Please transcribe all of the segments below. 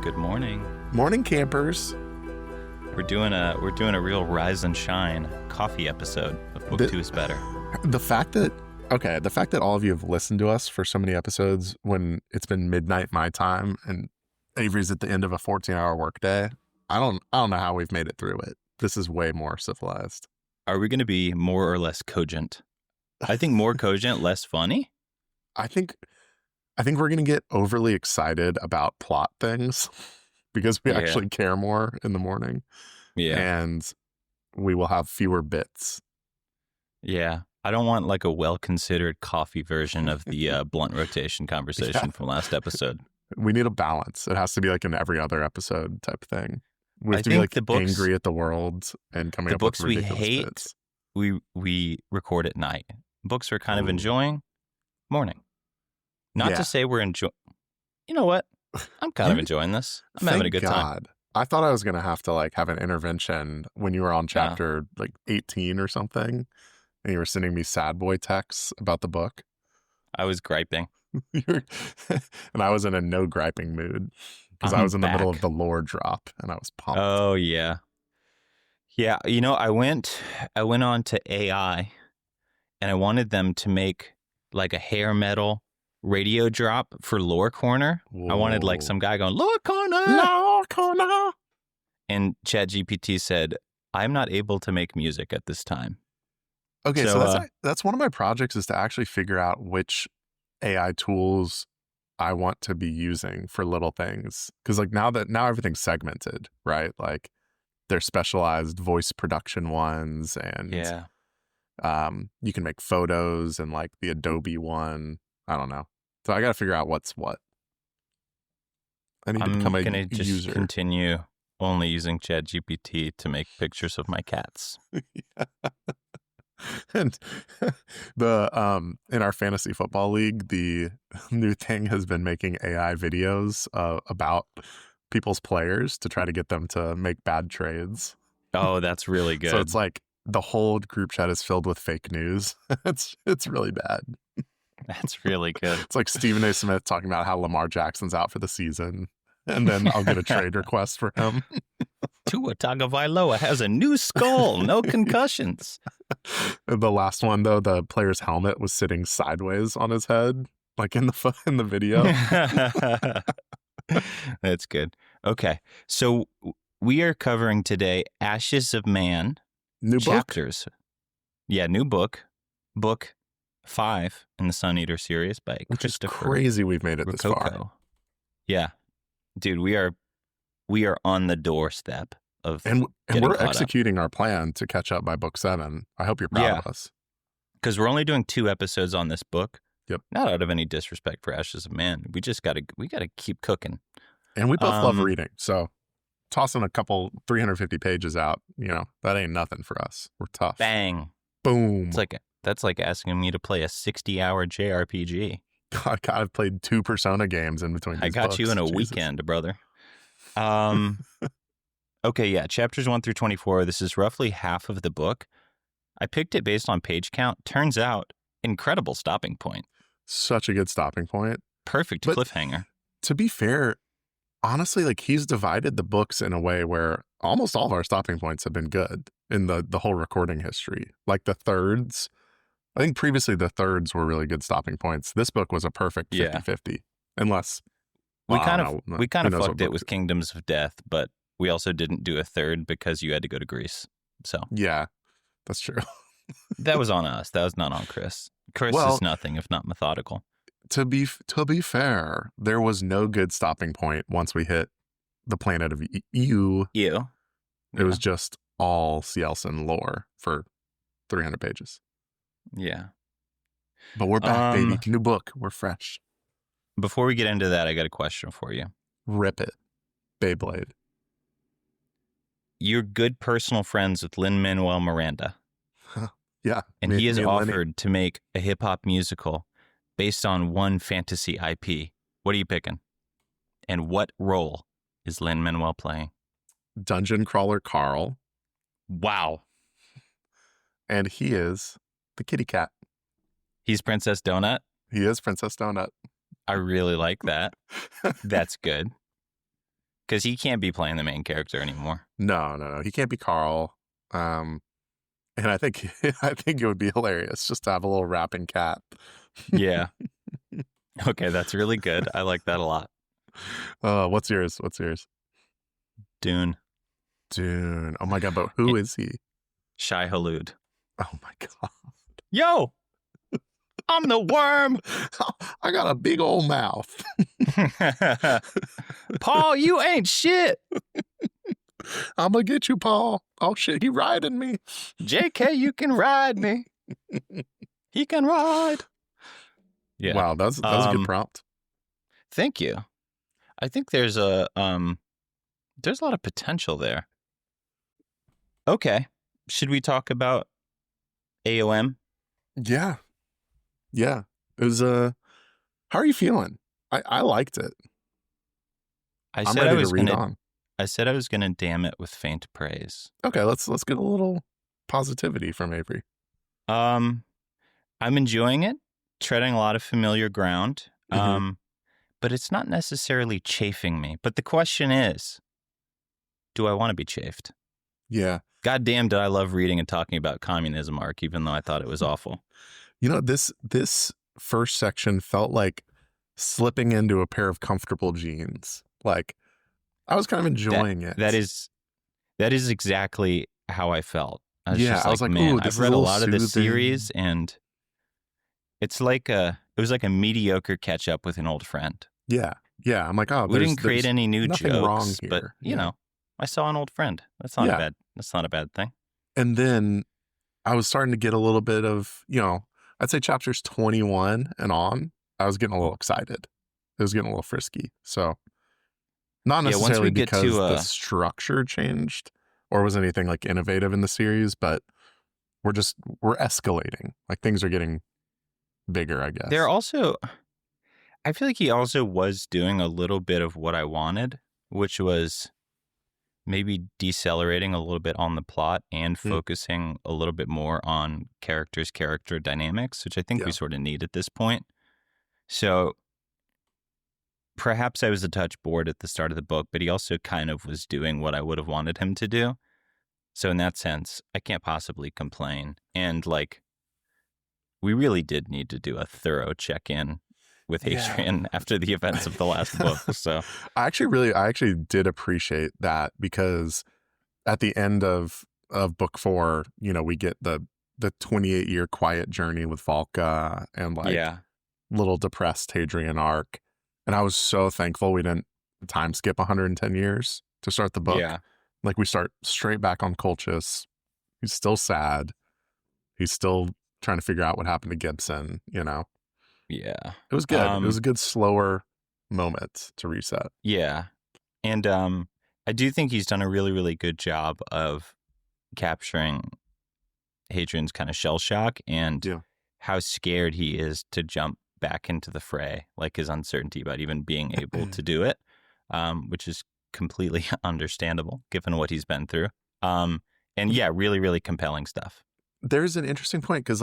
Good morning. Morning, campers. We're doing a real rise and shine coffee episode of Book 2 is Better. The fact that all of you have listened to us for so many episodes when it's been midnight my time and Avery's at the end of a 14-hour workday, I don't know how we've made it through it. This is way more civilized. Are we going to be more or less cogent? I think more cogent, less funny. I think we're going to get overly excited about plot things because we actually care more in the morning. Yeah. And we will have fewer bits. Yeah. I don't want like a well-considered coffee version of the blunt rotation conversation from last episode. We need a balance. It has to be like an every other episode type thing. We have to be like the books, angry at the world and coming up with ridiculous books we hate, bits. we record at night. Books we're kind of enjoying, morning. Not to say we're enjoying. You know what? I'm kind of enjoying this. I'm having a good time. I thought I was going to have to like have an intervention when you were on chapter like 18 or something, and you were sending me sad boy texts about the book. I was griping. And I was in a no griping mood because I was in the middle of the lore drop and I was pumped. Oh, yeah. Yeah. You know, I went on to AI and I wanted them to make like a hair metal radio drop for Lore Corner. Whoa. I wanted like some guy going, Lore Corner! Lore Corner! And ChatGPT said, I'm not able to make music at this time. Okay, so that's one of my projects is to actually figure out which AI tools I want to be using for little things. Because like now everything's segmented, right? Like there's specialized voice production ones and you can make photos and like the Adobe one. I don't know. So I got to figure out what's what. I need to become a user. I'm going to just continue only using ChatGPT to make pictures of my cats. And in our fantasy football league, the new thing has been making AI videos about people's players to try to get them to make bad trades. Oh, that's really good. So it's like the whole group chat is filled with fake news. It's really bad. That's really good. It's like Stephen A. Smith talking about how Lamar Jackson's out for the season, and then I'll get a trade request for him. Tua Tagovailoa has a new skull, no concussions. The last one, though, the player's helmet was sitting sideways on his head, like in the video. That's good. Okay, so we are covering today Ashes of Man. New chapters. Book? Yeah, new book. Book 5 in the Sun Eater series by Christopher. Which is crazy we've made it Ruocchio. This far. Yeah. Dude, we are on the doorstep of and we're executing our plan to catch up by book 7. I hope you're proud of us. Because we're only doing 2 episodes on this book. Yep. Not out of any disrespect for Ashes of Man. We just gotta keep cooking. And we both love reading, so tossing a couple 350 pages out, that ain't nothing for us. We're tough. Bang. Boom. That's like asking me to play a 60-hour JRPG. God, I've played 2 Persona games in between these I got books. you in a weekend, brother. Okay, yeah, chapters 1 through 24. This is roughly half of the book. I picked it based on page count. Turns out, incredible stopping point. Such a good stopping point. Perfect cliffhanger. To be fair, honestly, like he's divided the books in a way where almost all of our stopping points have been good in the whole recording history. Like the thirds, I think previously the thirds were really good stopping points. This book was a perfect 50-50. Unless we kind of fucked it with Kingdoms of Death, but we also didn't do a third because you had to go to Greece. So yeah, that's true. That was on us. That was not on Chris. Chris is nothing if not methodical. To be fair, there was no good stopping point once we hit the planet of EU. It was just all Cielson lore for 300 pages. Yeah. But we're back, baby. New book. We're fresh. Before we get into that, I got a question for you. Rip it. Beyblade. You're good personal friends with Lin-Manuel Miranda. Yeah. And he has offered to make a hip-hop musical based on one fantasy IP. What are you picking? And what role is Lin-Manuel playing? Dungeon Crawler Carl. Wow. And he is the kitty cat. He's Princess Donut? He is Princess Donut. I really like that. That's good. Because he can't be playing the main character anymore. No. He can't be Carl. And I think it would be hilarious just to have a little rapping cat. Yeah. Okay, that's really good. I like that a lot. What's yours? Dune. Oh my God, but who is he? Shai Hulud. Oh my God. Yo! I'm the worm! I got a big old mouth. Paul, you ain't shit! I'm gonna get you, Paul. Oh shit, he riding me. JK, you can ride me. He can ride. Yeah. Wow, that's a good prompt. Thank you. I think there's a lot of potential there. Okay. Should we talk about AOM? Yeah. It was how are you feeling? I liked it. I said I was gonna damn it with faint praise. Okay, let's get a little positivity from Avery. I'm enjoying it, treading a lot of familiar ground. But it's not necessarily chafing me. But the question is, do I want to be chafed? Yeah. God damn, did I love reading and talking about communism arc, even though I thought it was awful. You know, this first section felt like slipping into a pair of comfortable jeans. Like, I was kind of enjoying it. That is exactly how I felt. I was like, man, I've read a lot of this series, and it was like a mediocre catch up with an old friend. Yeah. I'm like, oh, we didn't create any new jokes, wrong here. But you know, I saw an old friend. That's not a bad thing. And then I was starting to get a little bit of, I'd say chapters 21 and on, I was getting a little excited. It was getting a little frisky. So not necessarily because the structure changed or was anything like innovative in the series, but we're escalating. Like things are getting bigger, I guess. I feel like he also was doing a little bit of what I wanted, which was maybe decelerating a little bit on the plot and focusing a little bit more on character dynamics, which I think we sort of need at this point. So perhaps I was a touch bored at the start of the book, but he also kind of was doing what I would have wanted him to do. So in that sense, I can't possibly complain. And we really did need to do a thorough check-in with Hadrian after the events of the last book. So I actually did appreciate that, because at the end of book 4, we get the 28-year quiet journey with Valka and little depressed Hadrian arc. And I was so thankful we didn't time skip 110 years to start the book. Yeah. Like we start straight back on Colchis. He's still sad. He's still trying to figure out what happened to Gibson, Yeah. It was good. It was a good, slower moment to reset. Yeah. And I do think he's done a really, really good job of capturing Hadrian's kind of shell shock and how scared he is to jump back into the fray, like his uncertainty about even being able to do it, which is completely understandable given what he's been through. And really, really compelling stuff. There's an interesting point because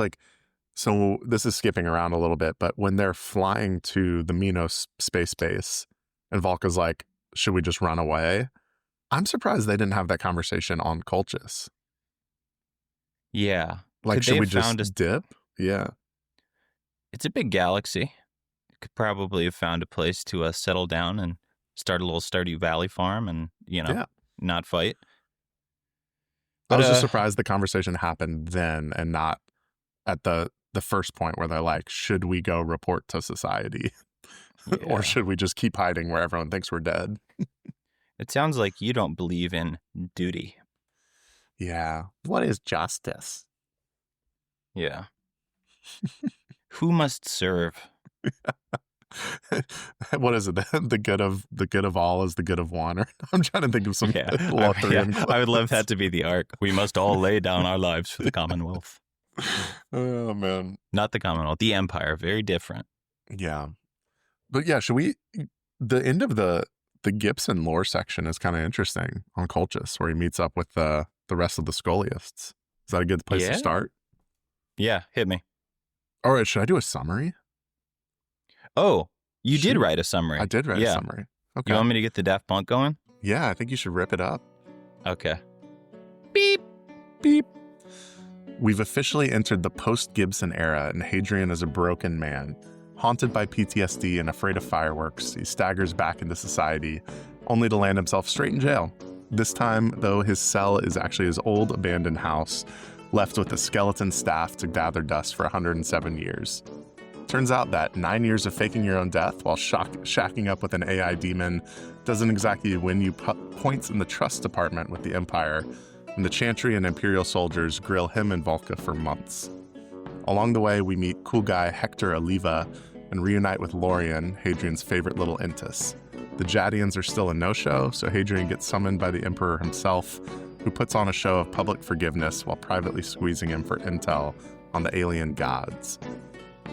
so this is skipping around a little bit, but when they're flying to the MINOS space base and Valka's like, should we just run away? I'm surprised they didn't have that conversation on Colchis. Yeah. Like, should we just dip? Yeah. It's a big galaxy. Could probably have found a place to settle down and start a little Stardew Valley farm and, not fight. But I was just surprised the conversation happened then and not at the first point where they're like, should we go report to society? Or should we just keep hiding where everyone thinks we're dead? It sounds like you don't believe in duty. Yeah. What is justice? Yeah. Who must serve? What is it? The good of all is the good of one. Or I'm trying to think of some I would love that to be the arc. We must all lay down our lives for the Commonwealth. Oh man. Not the Commonwealth, the Empire. Very different. Yeah. But yeah, the end of the Gibson lore section is kind of interesting on Colchis, where he meets up with the rest of the Scholiasts. Is that a good place to start? Yeah, hit me. All right, should I do a summary? Oh, you did write a summary. I did write a summary. Okay. You want me to get the Daft Punk going? Yeah, I think you should rip it up. Okay. Beep. Beep. We've officially entered the post-Gibson era, and Hadrian is a broken man. Haunted by PTSD and afraid of fireworks, he staggers back into society, only to land himself straight in jail. This time, though, his cell is actually his old abandoned house, left with a skeleton staff to gather dust for 107 years. Turns out that 9 years of faking your own death while shacking up with an AI demon doesn't exactly win you points in the trust department with the Empire, and the Chantry and Imperial soldiers grill him and Volca for months. Along the way, we meet cool guy Hector Oliva and reunite with Lorien, Hadrian's favorite little Intis. The Jadians are still a no-show, so Hadrian gets summoned by the Emperor himself, who puts on a show of public forgiveness while privately squeezing him for intel on the alien gods.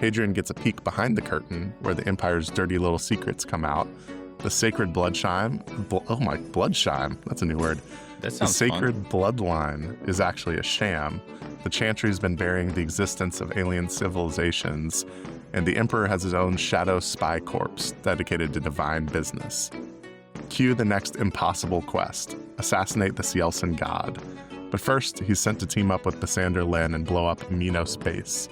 Hadrian gets a peek behind the curtain, where the Empire's dirty little secrets come out. The sacred bloodshime, bloodshime, that's a new word. That sounds The sacred bloodline is actually a sham. The Chantry's been burying the existence of alien civilizations, and the Emperor has his own shadow spy corps dedicated to divine business. Cue the next impossible quest: assassinate the Cielcen god. But first, he's sent to team up with Basander Lin and blow up MINOS base.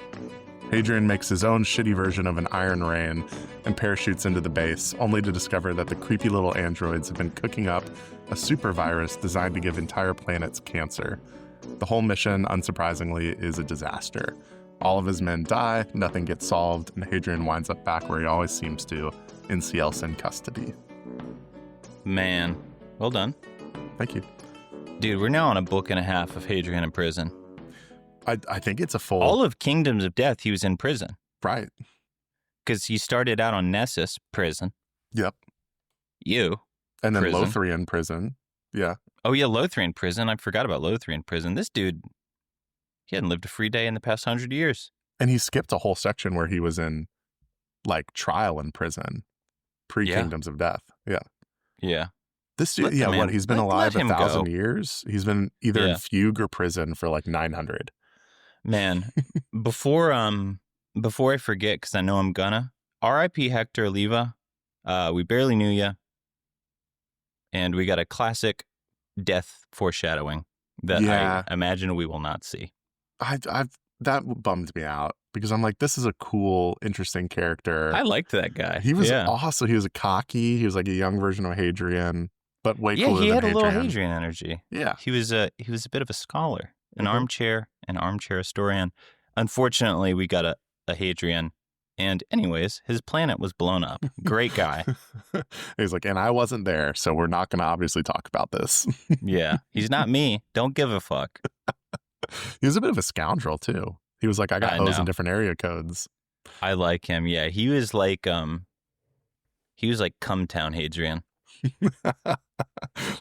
Hadrian makes his own shitty version of an Iron Rain and parachutes into the base, only to discover that the creepy little androids have been cooking up a super virus designed to give entire planets cancer. The whole mission, unsurprisingly, is a disaster. All of his men die, nothing gets solved, and Hadrian winds up back where he always seems to, in Cielcen custody. Man, well done. Thank you. Dude, we're now on a book and a half of Hadrian in prison. I think it's a full... All of Kingdoms of Death, he was in prison. Right. Because he started out on Nessus prison. Yep. And then Lothlorien prison. Yeah. Oh, yeah, Lothlorien prison. I forgot about Lothlorien prison. This dude, he hadn't lived a free day in the past 100 years. And he skipped a whole section where he was in, like, trial in prison. Pre-Kingdoms of Death. Yeah. Yeah. This dude, he's been alive 1,000 years? He's been either in fugue or prison for like 900. Man, before I forget, because I know I'm gonna, R.I.P. Hector Oliva. We barely knew you, and we got a classic death foreshadowing that I imagine we will not see. That bummed me out because I'm like, this is a cool, interesting character. I liked that guy. He was awesome. He was cocky. He was like a young version of Hadrian, but way cooler than Hadrian. Yeah, he had a little Hadrian energy. Yeah, he was a bit of a scholar, an armchair historian. Unfortunately, we got a Hadrian, and anyways, his planet was blown up. Great guy. He's like, and I wasn't there, so we're not going to obviously talk about this. Yeah, he's not me. Don't give a fuck. He was a bit of a scoundrel too. He was like, I got hoes in different area codes. I like him. Yeah, he was like Cumtown Hadrian.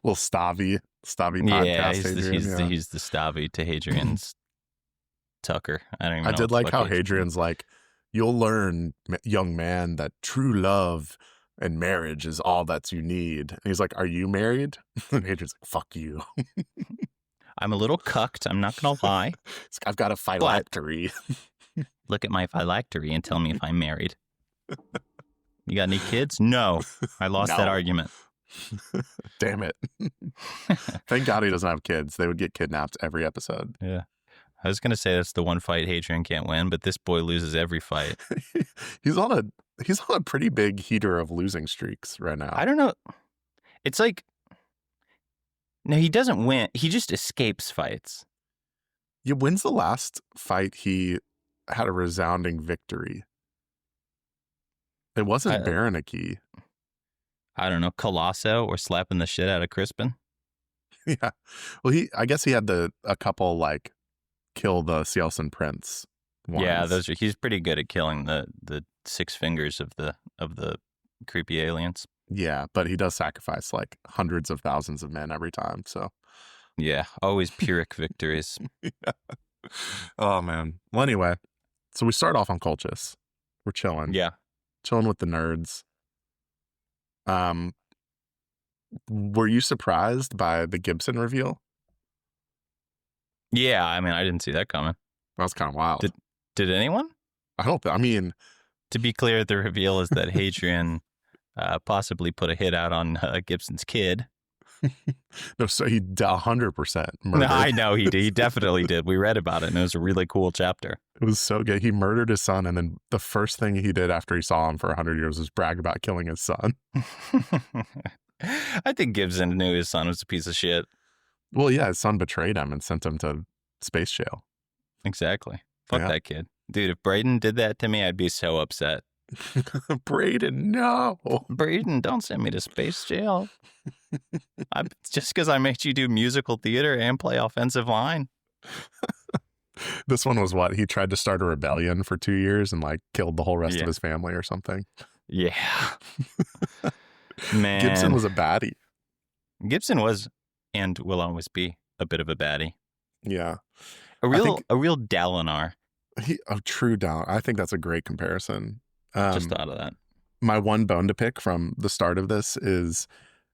Little Stavi podcast. Yeah, he's the Stavi to Hadrian's Tucker. I don't even know. I did like how Hadrian's like, you'll learn, young man, that true love and marriage is all that you need. And he's like, are you married? And Hadrian's like, fuck you. I'm a little cucked. I'm not going to lie. I've got a phylactery. Look at my phylactery and tell me if I'm married. You got any kids? No. I lost that argument. Damn it. Thank God he doesn't have kids. They would get kidnapped every episode. Yeah. I was going to say that's the one fight Hadrian can't win, but this boy loses every fight. He's on a pretty big heater of losing streaks right now. I don't know. It's like, no, he doesn't win. He just escapes fights. Yeah, when's the last fight he had a resounding victory? It wasn't Berenike. I don't know, Colosso or slapping the shit out of Crispin. Yeah. Well, I guess he had a couple like kill the Cielcen prince ones. Yeah, he's pretty good at killing the six fingers of the creepy aliens. Yeah, but he does sacrifice like hundreds of thousands of men every time, so. Yeah, always Pyrrhic victories. Yeah. Oh, man. Well, anyway, so we start off on Colchis. We're chilling. Yeah. Chilling with the nerds. Were you surprised by the Gibson reveal? Yeah, I mean, I didn't see that coming. That was kind of wild. Did anyone? I mean... To be clear, the reveal is that Hadrian possibly put a hit out on Gibson's kid. No, so he 100% No, murdered. I know he did. He definitely did. We read about it, and it was a really cool chapter. It was so good. He murdered his son, and then the first thing he did after he saw him for 100 years was brag about killing his son. I think Gibson knew his son was a piece of shit. Well, yeah, his son betrayed him and sent him to space jail. Exactly. Fuck that kid. Dude, if Braden did that to me, I'd be so upset. Braden, no. Braden, don't send me to space jail. Just because I made you do musical theater and play offensive line. This one was what? He tried to start a rebellion for 2 years and like killed the whole rest of his family or something. Yeah. Man. Gibson was a baddie. Gibson was and will always be a bit of a baddie. Yeah. A real Dalinar. A true Dalinar. I think that's a great comparison. Just thought of that. My one bone to pick from the start of this is,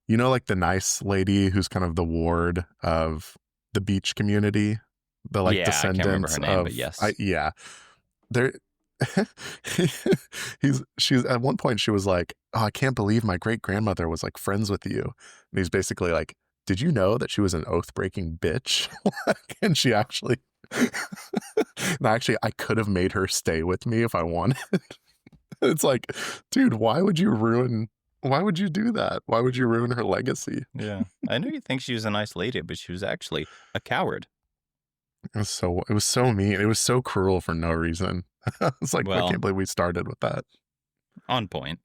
you know, like the nice lady who's kind of the ward of the beach community, the like descendants I can't remember her name, of, but yes. There she's at one point she was like, oh, I can't believe my great grandmother was like friends with you. And he's basically like, did you know that she was an oath-breaking bitch? And she actually I could have made her stay with me if I wanted. It's like, dude, why would you do that? Why would you ruin her legacy? Yeah. I know you think she was a nice lady, but she was actually a coward. It was so mean. It was so cruel for no reason. It's like, I can't believe we started with that. On point.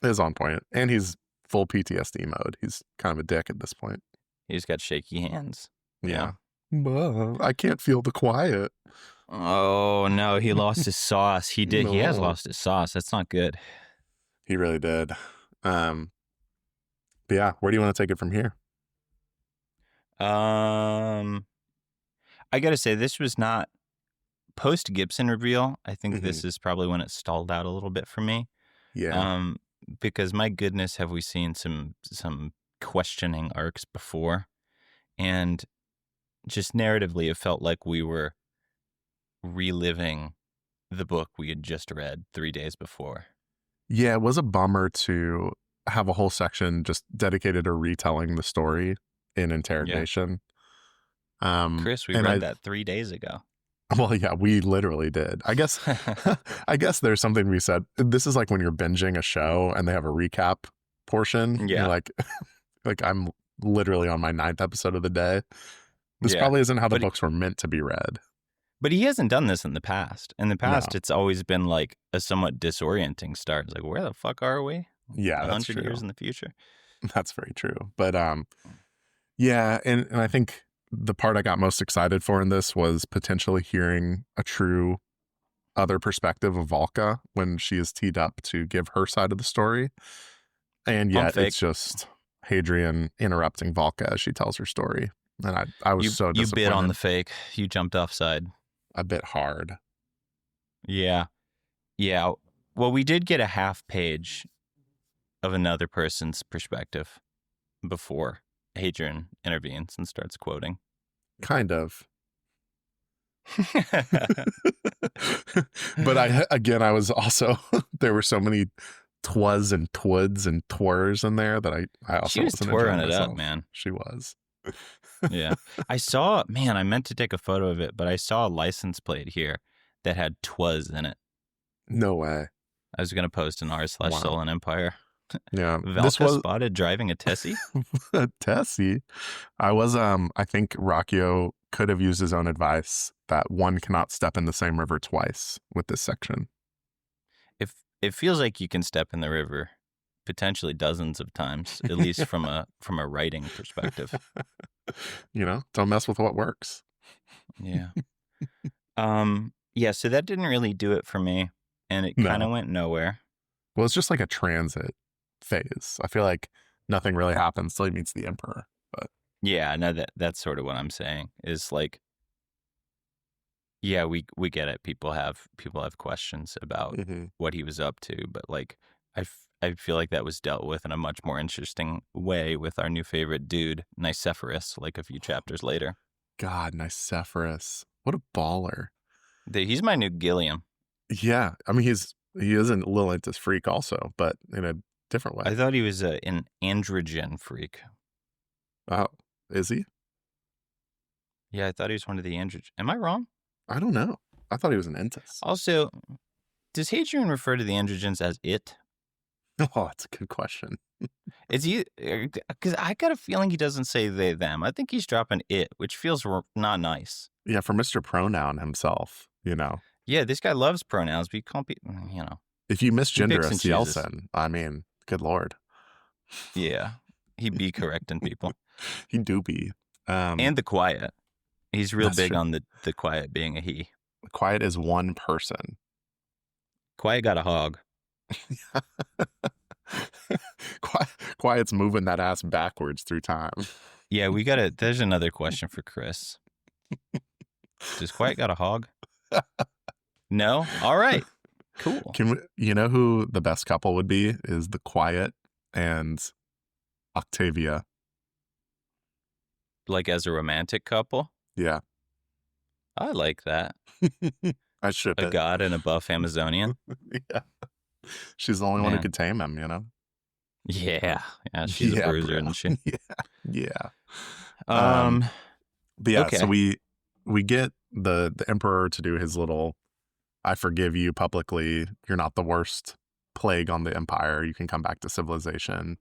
It is on point. And he's full PTSD mode. He's kind of a dick at this point. He's got shaky hands. Yeah. I can't feel the quiet. Oh, no. He lost his sauce. He did. No. He has lost his sauce. That's not good. He really did. But yeah, where do you want to take it from here? I got to say, this was not post-Gibson reveal. I think this is probably when it stalled out a little bit for me. Yeah. Because my goodness, have we seen some questioning arcs before? And just narratively, it felt like we were reliving the book we had just read 3 days before. Yeah, it was a bummer to have a whole section just dedicated to retelling the story in interrogation. Yeah. Chris, we read that 3 days ago. Well, yeah, we literally did. I guess there's something we said. This is like when you're binging a show and they have a recap portion. Yeah. You're like I'm literally on my 9th episode of the day. This probably isn't how the books were meant to be read. But he hasn't done this in the past. In the past, It's always been like a somewhat disorienting start. It's like, where the fuck are we? Yeah, 100 years in the future. That's very true. But yeah, and I think the part I got most excited for in this was potentially hearing a true other perspective of Valka when she is teed up to give her side of the story. And yet it's just Hadrian interrupting Valka as she tells her story. And I was so disappointed. You bit on the fake. You jumped offside. A bit hard. Yeah. Yeah. Well, we did get a half page of another person's perspective before Hadrian intervenes and starts quoting. Kind of. But I was also, there were so many twas and twods and twers in there that I also she was wasn't twirling enjoying it myself. up, man. She was. Yeah. I meant to take a photo of it, but I saw a license plate here that had twas in it. No way. I was going to post an r/Stolen Empire. Yeah. Valka spotted driving a Tessie? A Tessie? I think Ruocchio could have used his own advice that one cannot step in the same river twice with this section. If it feels like you can step in the river potentially dozens of times, at least from a writing perspective. Don't mess with what works. Yeah. Yeah, so that didn't really do it for me, and it kind of went nowhere. Well, it's just like a transit phase. I feel like nothing really happens till he meets the emperor. But yeah, no, that's sort of what I'm saying is like, yeah, we get it. People have questions about what he was up to, but like I feel like that was dealt with in a much more interesting way with our new favorite dude, Nicephorus, like a few chapters later. God, Nicephorus. What a baller. He's my new Gilliam. Yeah. I mean, he is a Lilith's freak also, but in a different way. I thought he was an androgen freak. Oh, is he? Yeah, I thought he was one of the androgens. Am I wrong? I don't know. I thought he was an Entis. Also, does Hadrian refer to the androgens as it? Oh, that's a good question. Is he? Because I got a feeling he doesn't say they, them. I think he's dropping it, which feels not nice. Yeah, for Mr. Pronoun himself, you know. Yeah, this guy loves pronouns, but you can't be, you know. If you misgender a and chooses. Cielson, I mean, good Lord. Yeah, he'd be correcting people. He do be. And the quiet. He's real big true. on the quiet being a he. Quiet is one person. Quiet got a hog. Quiet's moving that ass backwards through time. Yeah, there's another question for Chris. Does Quiet got a hog? No? All right. Cool. You know who the best couple would be? Is the Quiet and Octavia. Like as a romantic couple? Yeah. I like that. I should. A god and a buff Amazonian? Yeah. She's the only one who could tame him, you know? Yeah. Yeah, she's a bruiser, isn't she? Yeah. But yeah, okay. so we get the emperor to do his little, I forgive you publicly, you're not the worst plague on the empire, you can come back to civilization.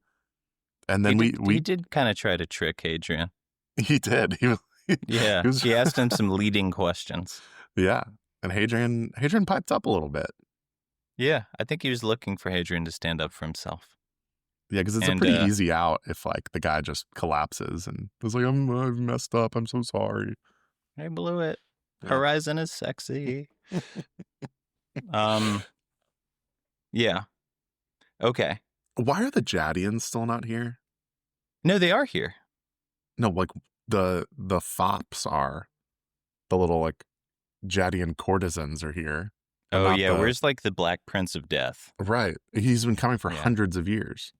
And then he did kind of try to trick Hadrian. He did. He asked him some leading questions. Yeah. And Hadrian piped up a little bit. Yeah, I think he was looking for Hadrian to stand up for himself. Yeah, because it's a pretty easy out if like the guy just collapses and was like, I've messed up, I'm so sorry. I blew it. Yeah. Horizon is sexy. Yeah. Okay. Why are the Jadians still not here? No, they are here. No, like the fops are. The little like Jadian courtesans are here. Oh yeah, where's like the Black Prince of Death? Right. He's been coming for hundreds of years.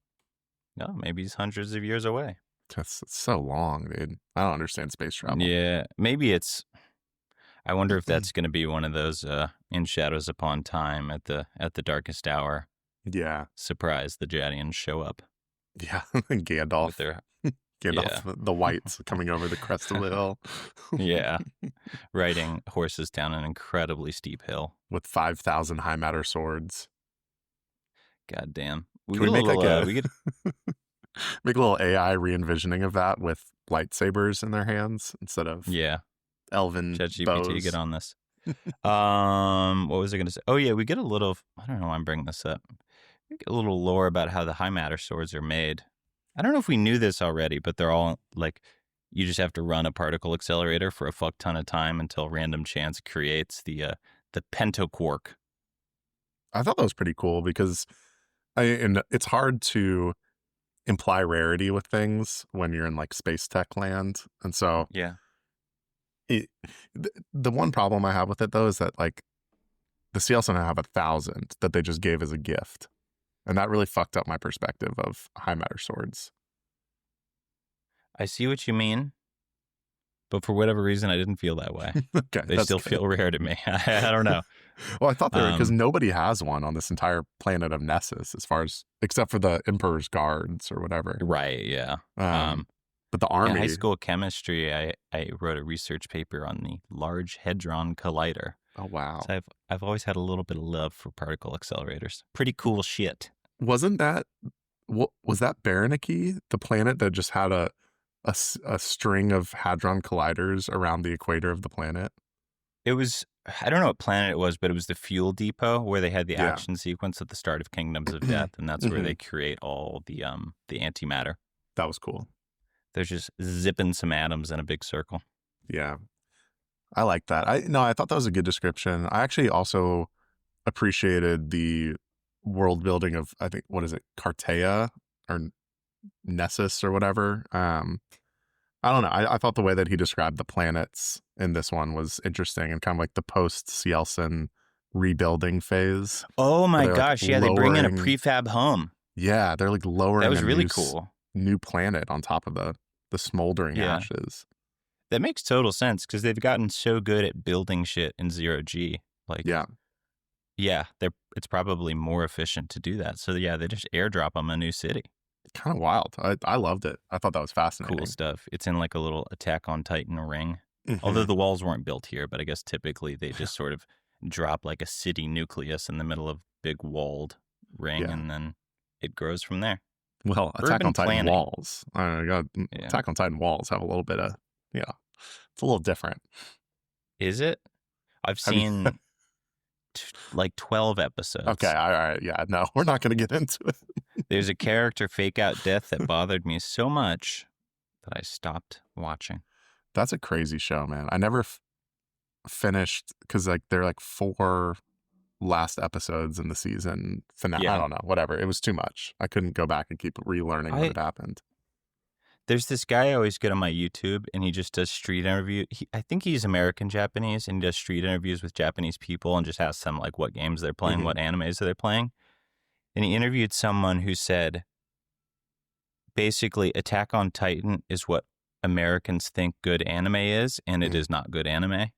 No, maybe he's hundreds of years away. That's so long, dude. I don't understand space travel. Yeah, maybe it's. I wonder if that's going to be one of those in Shadows Upon Time at the darkest hour. Yeah. Surprise! The Jadians show up. Yeah, Gandalf. The whites coming over the crest of the hill. Yeah, riding horses down an incredibly steep hill with 5,000 high matter swords. God damn. We make make a little AI re-envisioning of that with lightsabers in their hands instead of elven ChatGPT, get on this. What was I going to say? Oh yeah, we get a little. I don't know why I'm bringing this up. We get a little lore about how the high matter swords are made. I don't know if we knew this already, but they're all like, you just have to run a particle accelerator for a fuck ton of time until random chance creates the pentaquark. I thought that was pretty cool because and it's hard to imply rarity with things when you're in like space tech land. And so the one problem I have with it though is that like the Cielson have 1,000 that they just gave as a gift. And that really fucked up my perspective of high matter swords. I see what you mean, but for whatever reason, I didn't feel that way. Okay, they still feel rare to me. I don't know. Well, I thought they were, because nobody has one on this entire planet of Nessus, except for the Emperor's Guards or whatever. Right, yeah. But the army. In high school chemistry, I wrote a research paper on the Large Hadron Collider. Oh, wow. So I've always had a little bit of love for particle accelerators. Pretty cool shit. Was that Berenike, the planet that just had a string of Hadron Colliders around the equator of the planet? It was, I don't know what planet it was, but it was the fuel depot where they had the action sequence at the start of Kingdoms of Death, and that's where they create all the antimatter. That was cool. They're just zipping some atoms in a big circle. Yeah. I like that. I thought that was a good description. I actually also appreciated the world building of, I think, what is it, Cartea or Nessus or whatever. I don't know. I thought the way that he described the planets in this one was interesting and kind of like the post-Cielson rebuilding phase. Oh my gosh. Like they bring in a prefab home. Yeah, they're like lowering that was really cool. New planet on top of the smoldering ashes. That makes total sense because they've gotten so good at building shit in 0G. Like, it's probably more efficient to do that. So, they just airdrop them a new city. kind of wild. I loved it. I thought that was fascinating. Cool stuff. It's in like a little Attack on Titan ring. Mm-hmm. Although the walls weren't built here, but I guess typically they just sort of drop like a city nucleus in the middle of big walled ring, and then it grows from there. Well, Attack on Titan walls. Attack on Titan walls have a little bit of, it's a little different. Is it? I've seen like 12 episodes. Okay, all right. Yeah, no, we're not going to get into it. There's a character fake out death that bothered me so much that I stopped watching. That's a crazy show, man. I never finished because like they're like 4 last episodes in the season finale. I don't know, whatever. It was too much. I couldn't go back and keep relearning what had happened. There's this guy I always get on my YouTube, and he just does street interview. I think he's American Japanese, and he does street interviews with Japanese people and just asks them like what games they're playing, what animes they're playing. And he interviewed someone who said, basically, Attack on Titan is what Americans think good anime is, and it is not good anime.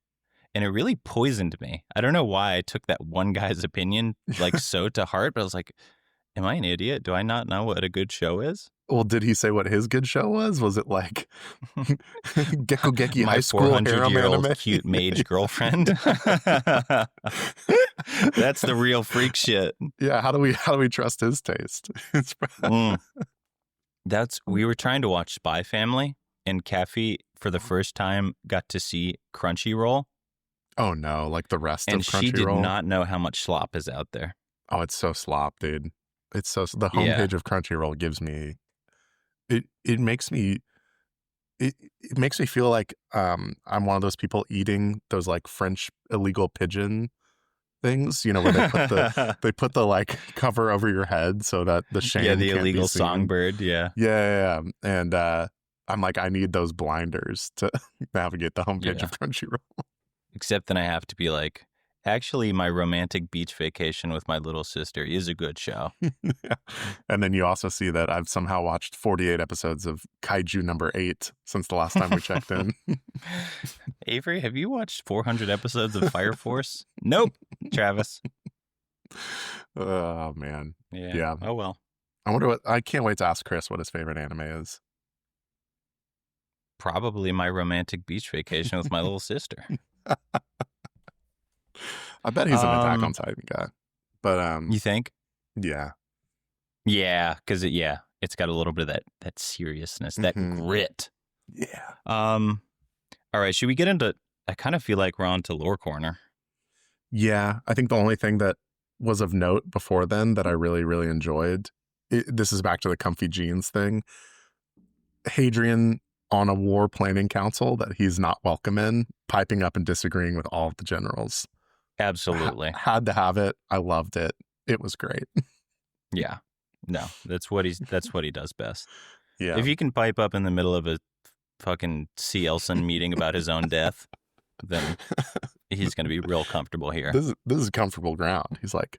And it really poisoned me. I don't know why I took that one guy's opinion like so to heart, but I was like, am I an idiot? Do I not know what a good show is? Well, did he say what his good show was? Was it like Gekko High School My 400-year-old cute mage girlfriend? That's the real freak shit. Yeah, how do we trust his taste? We were trying to watch Spy Family, and Kathy, for the first time, got to see Crunchyroll. Oh no, like the rest of Crunchyroll? And she did not know how much slop is out there. Oh, it's so slop, dude. It's so... The homepage of Crunchyroll gives me... It makes me... It makes me feel like I'm one of those people eating those like French illegal pigeon things, where they put the like cover over your head so that the shame the can't illegal be seen. songbird, Yeah. And I'm like, I need those blinders to navigate the homepage of Crunchyroll. Except then I have to be like, actually, my romantic beach vacation with my little sister is a good show. Yeah. And then you also see that I've somehow watched 48 episodes of Kaiju number 8 since the last time we checked in. Avery, have you watched 400 episodes of Fire Force? Nope, Travis. Oh, man. Yeah. Oh, well. I can't wait to ask Chris what his favorite anime is. Probably my romantic beach vacation with my little sister. I bet he's an Attack on Titan guy. But you think? Yeah. Yeah, because it's got a little bit of that seriousness, that grit. Yeah. All right, should we get into... I kind of feel like we're on to Lore Corner. Yeah, I think the only thing that was of note before then that I really, really enjoyed, this is back to the comfy jeans thing. Hadrian on a war planning council that he's not welcome in, piping up and disagreeing with all of the generals. Absolutely. Had to have it. I loved it. It was great. Yeah. No, that's what he does best. Yeah. If you can pipe up in the middle of a fucking C. Elson meeting about his own death, then he's going to be real comfortable here. This is comfortable ground. He's like,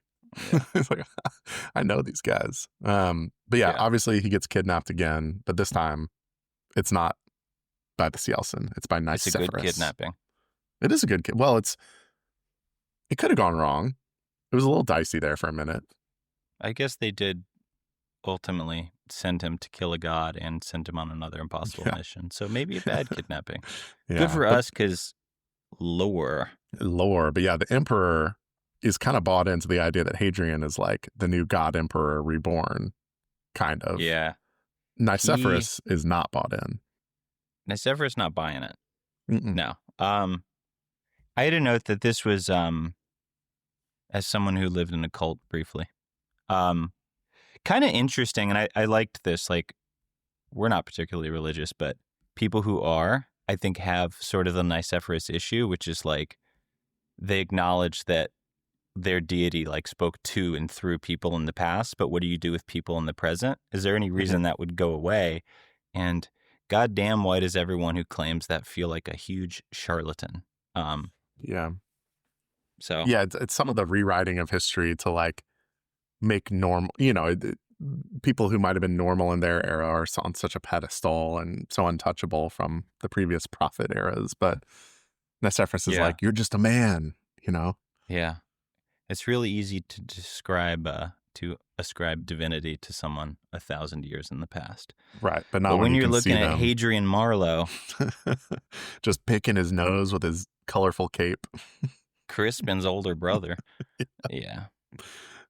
I know these guys. But obviously he gets kidnapped again, but this time it's not by the C. Elson. It's by Nicephorus. It's a good kidnapping. It is a good kid. Well, it could have gone wrong. It was a little dicey there for a minute. I guess they did ultimately send him to kill a god and send him on another impossible mission. So maybe a bad kidnapping. Good for us because lore. But yeah, the emperor is kind of bought into the idea that Hadrian is like the new god emperor reborn, kind of. Yeah. Nicephorus is not bought in. Nicephorus not buying it. No. I had a note that this was, as someone who lived in a cult briefly, kind of interesting. And I liked this. Like, we're not particularly religious, but people who are, I think, have sort of the Nicephorus issue, which is like they acknowledge that their deity like spoke to and through people in the past, but what do you do with people in the present? Is there any reason that would go away? And goddamn, why does everyone who claims that feel like a huge charlatan? Yeah. So yeah, it's some of the rewriting of history to like make normal, people who might have been normal in their era are on such a pedestal and so untouchable from the previous prophet eras. But Nicephorus is like, you're just a man, Yeah. It's really easy to describe to ascribe divinity to someone 1,000 years in the past. Right, but not But when you you're can see looking at them. Hadrian Marlowe, just picking his nose with his colorful cape. Crispin's older brother. Yeah.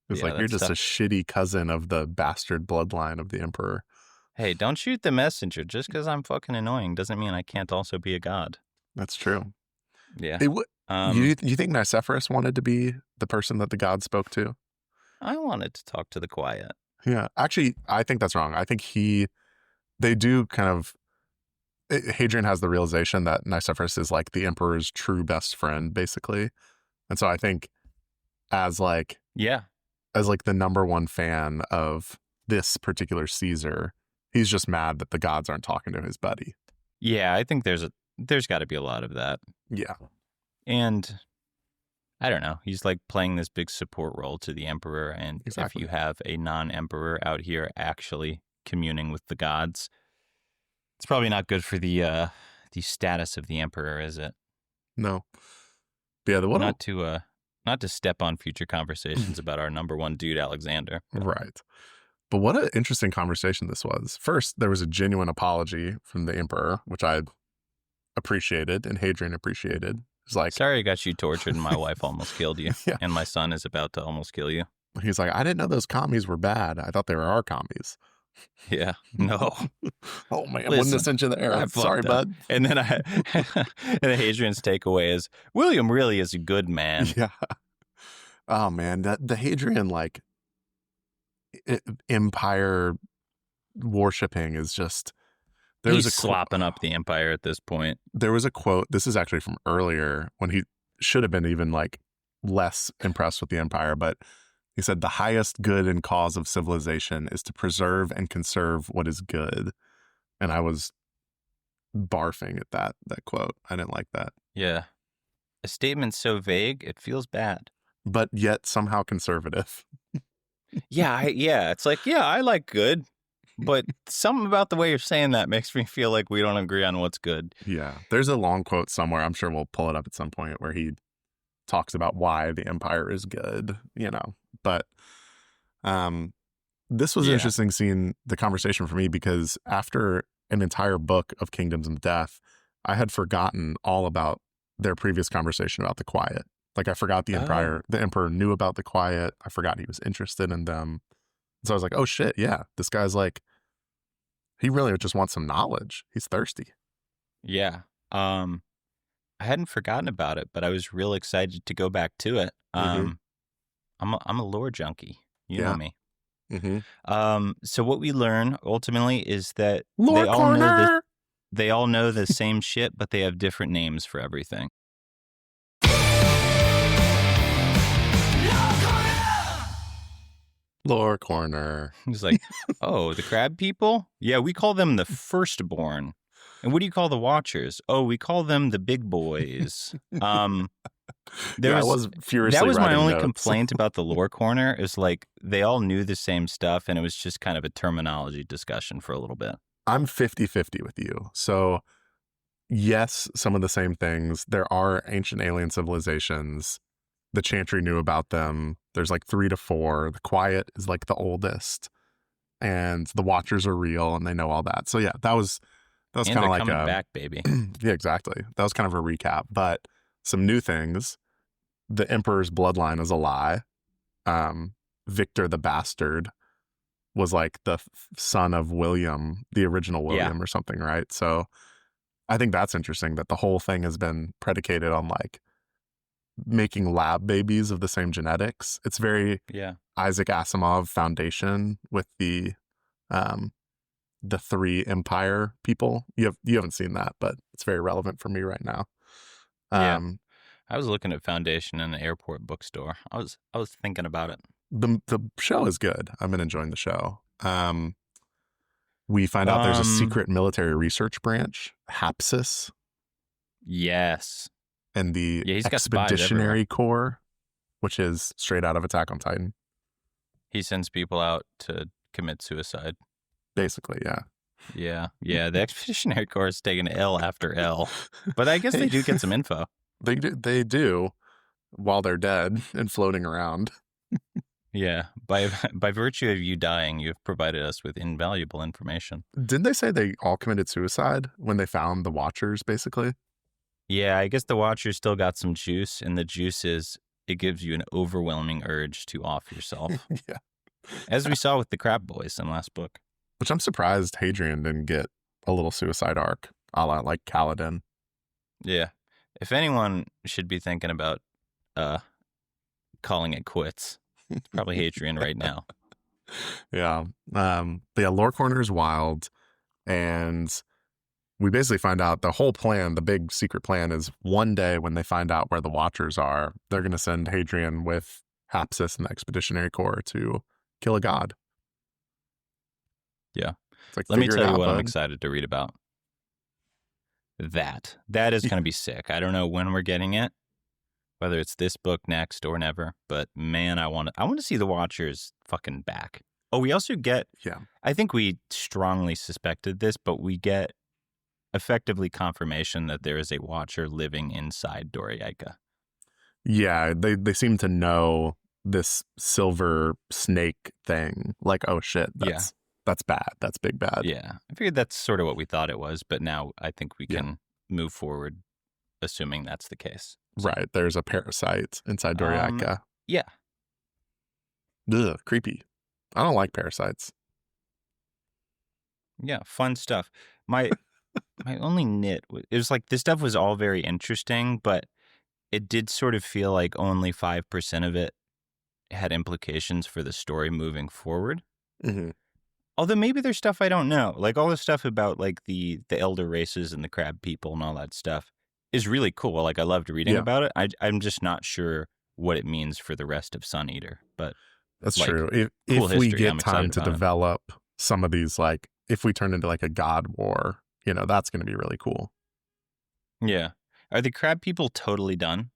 It's Yeah, like you're just tough. a shitty cousin of the bastard bloodline of the emperor. Hey, don't shoot the messenger. Just because I'm fucking annoying doesn't mean I can't also be a god. That's true. Yeah. You think Nicephorus wanted to be the person that the god spoke to? I wanted to talk to the quiet. Yeah. Actually, I think that's wrong. I think they do kind of, Hadrian has the realization that Nicephorus is like the emperor's true best friend, basically. And so I think as like the number one fan of this particular Caesar, he's just mad that the gods aren't talking to his buddy. Yeah, I think there's got to be a lot of that. Yeah. And I don't know. He's like playing this big support role to the emperor. And Exactly. if you have a non-emperor out here actually communing with the gods, it's probably not good for the status of the emperor, is it? No. But yeah, not to step on future conversations about our number one dude, Alexander. Right. But what an interesting conversation this was. First, there was a genuine apology from the emperor, which I appreciated and Hadrian appreciated. It's like, sorry I got you tortured and my wife almost killed you. Yeah. And my son is about to almost kill you. He's like, I didn't know those commies were bad. I thought they were our commies. Yeah. No. Oh man, Listen, wouldn't have sent you there. Sorry, bud. And then and Hadrian's takeaway is William really is a good man. Yeah. Oh man, the Hadrian like empire worshipping is just he's slopping up the empire at this point. There was a quote. This is actually from earlier when he should have been even like less impressed with the empire, but he said the highest good and cause of civilization is to preserve and conserve what is good. And I was barfing at that quote. I didn't like that. Yeah. A statement so vague, it feels bad. But yet somehow conservative. Yeah. It's like, yeah, I like good. But something about the way you're saying that makes me feel like we don't agree on what's good. Yeah. There's a long quote somewhere. I'm sure we'll pull it up at some point where he talks about why the empire is good, But this was interesting seeing the conversation for me because after an entire book of Kingdoms and Death, I had forgotten all about their previous conversation about the Quiet. Like I forgot the emperor knew about the Quiet. I forgot he was interested in them. So I was like, oh shit, yeah, this guy's like, he really just wants some knowledge. He's thirsty. Yeah. I hadn't forgotten about it, but I was real excited to go back to it. I'm a lore junkie. You know me. Mm-hmm. So what we learn ultimately is that Lore they all know the same shit, but they have different names for everything. Lore corner. He's like, oh, the crab people? Yeah, we call them the firstborn. And what do you call the watchers? Oh, we call them the big boys. I was furiously that was my only notes. complaint about the lore corner is like they all knew the same stuff and it was just kind of a terminology discussion for a little bit. I'm 50-50 with you. So yes, some of the same things. There are ancient alien civilizations. The Chantry knew about them. There's like 3 to 4. The Quiet is like the oldest. And the Watchers are real and they know all that. So yeah, that was kind of like coming back, baby. Yeah, exactly. That was kind of a recap. But some new things. The Emperor's bloodline is a lie. Victor the Bastard was like the son of William, the original William or something, right? So I think that's interesting that the whole thing has been predicated on like making lab babies of the same genetics. It's very Isaac Asimov Foundation with the 3 Empire people. You haven't seen that, but it's very relevant for me right now. I was looking at Foundation in an airport bookstore. I was thinking about it. The show is good. I've been enjoying the show. We find out there's a secret military research branch, HAPSIS. Yes. And the Expeditionary Corps, which is straight out of Attack on Titan. He sends people out to commit suicide. Basically, yeah. Yeah. The Expeditionary Corps is taking L after L. But I guess they do get some info. They do while they're dead and floating around. Yeah. By virtue of you dying, you've provided us with invaluable information. Didn't they say they all committed suicide when they found the Watchers, basically? Yeah, I guess the Watcher still got some juice, and the juice is it gives you an overwhelming urge to off yourself. Yeah. As we saw with the Crab Boys in last book. Which I'm surprised Hadrian didn't get a little suicide arc, a la like Kaladin. Yeah. If anyone should be thinking about calling it quits, it's probably Hadrian right now. Yeah. But yeah, Lore Corner is wild. And we basically find out the whole plan, the big secret plan is one day when they find out where the Watchers are, they're going to send Hadrian with Hapsis and the Expeditionary Corps to kill a god. Yeah. Like, let me tell you what I'm excited to read about. That is going to be sick. I don't know when we're getting it, whether it's this book next or never, but man, I want to see the Watchers fucking back. Oh, we also get, I think we strongly suspected this, but we get effectively confirmation that there is a Watcher living inside Doriaika. Yeah, they seem to know this silver snake thing. Like, oh shit, that's bad. That's big bad. Yeah, I figured that's sort of what we thought it was, but now I think we can move forward assuming that's the case. So, right, there's a parasite inside Doriaika. Yeah. Ugh, creepy. I don't like parasites. Yeah, fun stuff. My only nit, it was like this stuff was all very interesting, but it did sort of feel like only 5% of it had implications for the story moving forward. Mm-hmm. Although maybe there's stuff I don't know. Like all the stuff about like the elder races and the crab people and all that stuff is really cool. Like I loved reading about it. I'm just not sure what it means for the rest of Sun Eater. But that's true. If we get time to develop some of these, like if we turn into like a god war, that's going to be really cool. Yeah. Are the crab people totally done?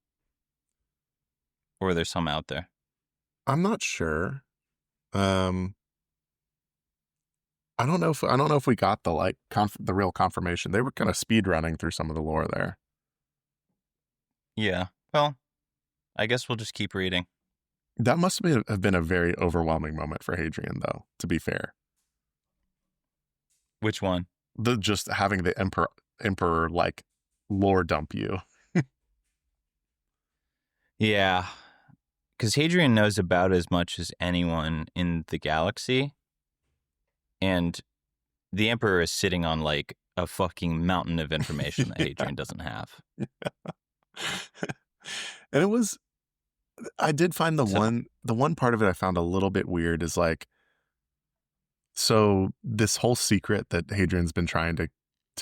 Or are there some out there? I'm not sure. I don't know if we got the the real confirmation. They were kind of speed running through some of the lore there. Yeah. Well, I guess we'll just keep reading. That must have been a very overwhelming moment for Hadrian, though, to be fair. Which one? Just having the emperor like lore dump you. Yeah. Because Hadrian knows about as much as anyone in the galaxy. And the Emperor is sitting on like a fucking mountain of information that Hadrian doesn't have. And I did find the one part of it I found a little bit weird is like, so this whole secret that Hadrian's been trying to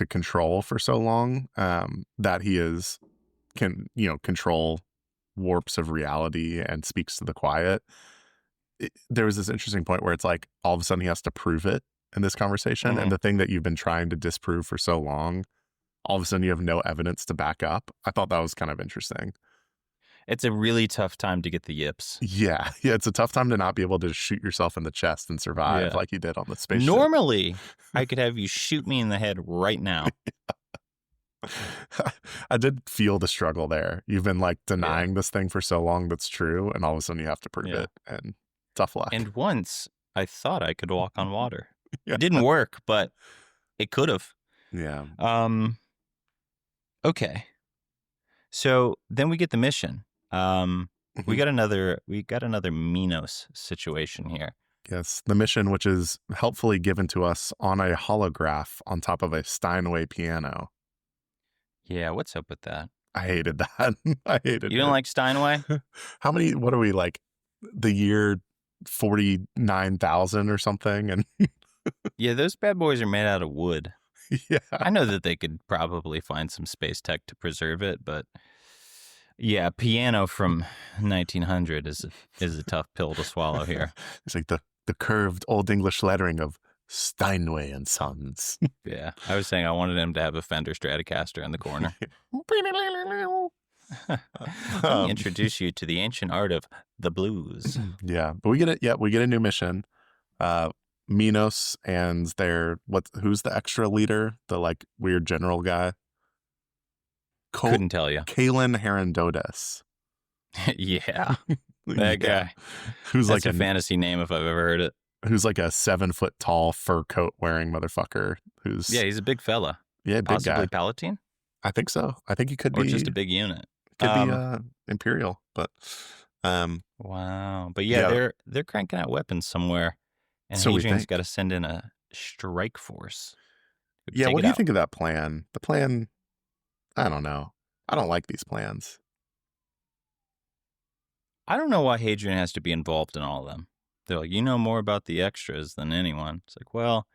control for so long, that he can control warps of reality and speaks to the quiet. There was this interesting point where it's like all of a sudden he has to prove it in this conversation. Mm-hmm. And the thing that you've been trying to disprove for so long, all of a sudden you have no evidence to back up. I thought that was kind of interesting. It's a really tough time to get the yips. Yeah. It's a tough time to not be able to shoot yourself in the chest and survive like you did on the spaceship. Normally, I could have you shoot me in the head right now. I did feel the struggle there. You've been like denying this thing for so long that's true, and all of a sudden you have to prove it. And tough luck. And once I thought I could walk on water. It didn't work, but it could have. Yeah. Okay. So then we get the mission. We got another MINOS situation here. Yes, the mission, which is helpfully given to us on a holograph on top of a Steinway piano. Yeah, what's up with that? I hated that. I hated it. You don't like Steinway? What are we, like, the year 49,000 or something? And yeah, those bad boys are made out of wood. Yeah. I know that they could probably find some space tech to preserve it, but yeah, piano from 1900 is a tough pill to swallow here. It's like the curved Old English lettering of Steinway and Sons. Yeah, I was saying I wanted him to have a Fender Stratocaster in the corner. Let me introduce you to the ancient art of the blues. Yeah, but we get it. Yeah, we get a new mission. Minos and who's the extra leader? The like weird general guy. Couldn't tell you. Kalen Herondodes. Yeah. That Yeah. guy. Who's That's like a fantasy name if I've ever heard it. Who's like a 7-foot tall fur coat wearing motherfucker who's Yeah, he's a big fella. big Possibly guy. Palatine? I think so. I think he Or just a big unit. could be Imperial, but wow. But yeah, yeah. they're cranking out weapons somewhere. And So we Hadrian's think. got to send in a strike force. Yeah, Take what it do you out. think of that plan? The plan, I don't know. I don't like these plans. I don't know why Hadrian has to be involved in all of them. They're like, you know more about the extras than anyone. It's like, well,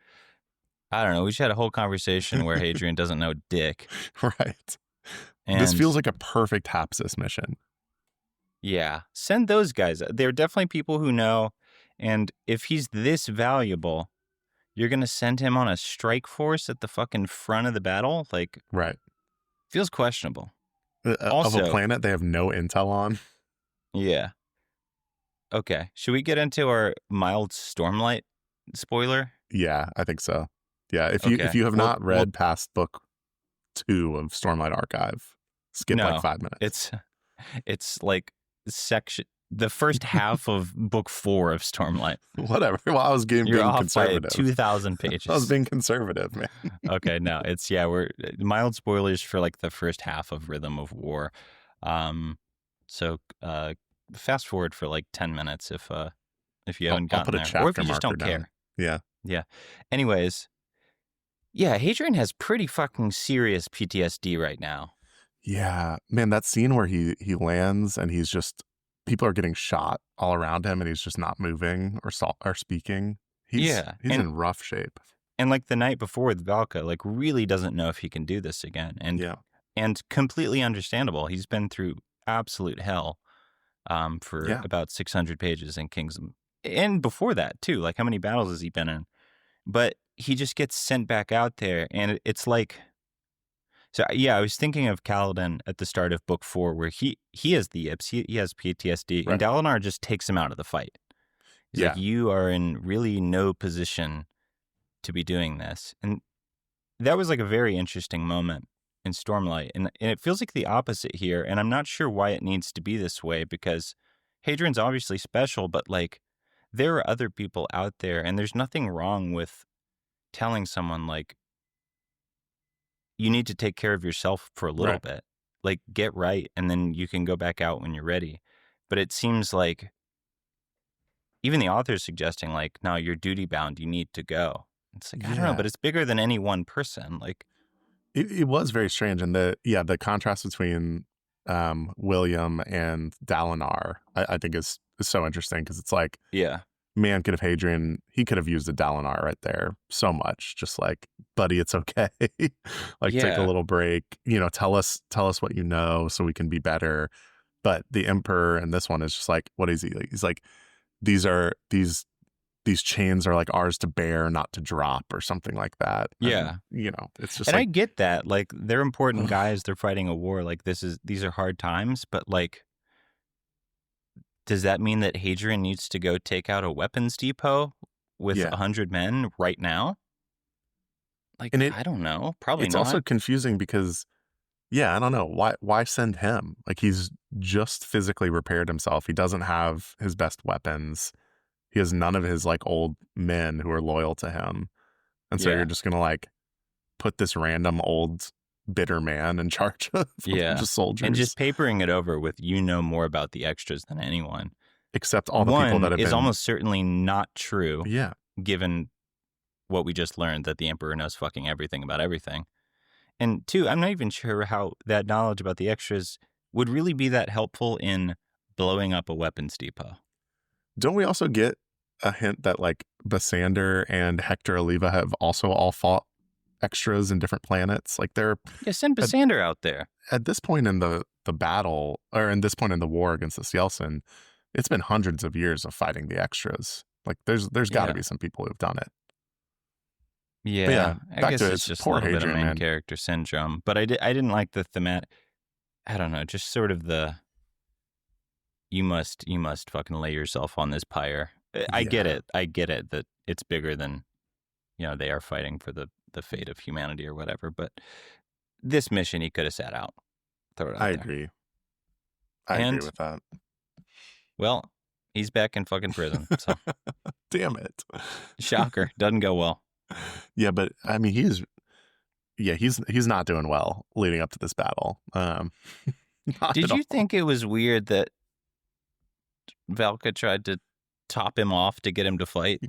I don't know. We just had a whole conversation where Hadrian doesn't know dick. Right. And this feels like a perfect Hapsis mission. yeah, send those guys. They're definitely people who know. And if he's this valuable, you're going to send him on a strike force at the fucking front of the battle? Like, right. Feels questionable. Of a planet they have no intel on. Yeah. Okay. Should we get into our mild Stormlight spoiler? Yeah, I think so. Yeah, if you have not read past book 2 of Stormlight Archive, skip like 5 minutes. It's like the first half of book 4 of Stormlight. Whatever. Well, I was being conservative. 2,000 pages. I was being conservative, man. Okay, no, we're mild spoilers for like the first half of Rhythm of War. So fast forward for like 10 minutes if you haven't gotten there, or if you just don't care. Yeah. Anyways, yeah, Hadrian has pretty fucking serious PTSD right now. Yeah, man, that scene where he lands and he's just, people are getting shot all around him and he's just not moving or speaking. He's in rough shape. And like the night before with Valka, like really doesn't know if he can do this again. And completely understandable. He's been through absolute hell for about 600 pages in Kingdom. And before that too, like how many battles has he been in? But he just gets sent back out there and it's like, so yeah, I was thinking of Kaladin at the start of book 4 where he has the yips, he has PTSD, and Dalinar just takes him out of the fight. He's like, you are in really no position to be doing this. And that was like a very interesting moment in Stormlight. And it feels like the opposite here. And I'm not sure why it needs to be this way because Hadrian's obviously special, but like there are other people out there and there's nothing wrong with telling someone like, you need to take care of yourself for a little bit, like get right. And then you can go back out when you're ready. But it seems like even the author is suggesting like, no, you're duty bound. You need to go. It's like, I don't know, but it's bigger than any one person. Like it was very strange. And the contrast between William and Dalinar, I think is so interesting because it's like, man, could have Hadrian, he could have used a Dalinar right there so much. Just like, buddy, it's okay. Like take a little break, tell us what you know so we can be better. But the Emperor and this one is just like, what is he? He's like, these chains are like ours to bear, not to drop or something like that. Yeah. And, it's just and I get that. Like they're important guys. They're fighting a war. Like these are hard times, but like, does that mean that Hadrian needs to go take out a weapons depot with 100 men right now? Like, I don't know. Probably not. It's also confusing because, I don't know. Why send him? Like, he's just physically repaired himself. He doesn't have his best weapons. He has none of his, like, old men who are loyal to him. And so you're just going to, like, put this random old bitter man in charge of just soldiers. And just papering it over with more about the extras than anyone. Except all the people that have been... is almost certainly not true. Yeah. Given what we just learned, that the Emperor knows fucking everything about everything. And 2, I'm not even sure how that knowledge about the extras would really be that helpful in blowing up a weapons depot. Don't we also get a hint that like Basander and Hector Oliva have also all fought extras in different planets? Like they're... Yeah, send Basander out there. At this point in the battle, or in this point in the war against the Yeltsin, it's been hundreds of years of fighting the extras. Like there's got to be some people who've done it. Yeah, back I guess to it's just poor a little Hadrian, bit of main man. character syndrome. But I didn't like the thematic. I don't know, just sort of the you must fucking lay yourself on this pyre. I get it that it's bigger than they are fighting for the fate of humanity or whatever. But this mission he could have sat out. Throw it out I there. agree. I agree with that. Well, he's back in fucking prison. So Damn it. shocker. Doesn't go well. Yeah, but I mean, he's not doing well leading up to this battle. Did you think it was weird that Valka tried to top him off to get him to fight?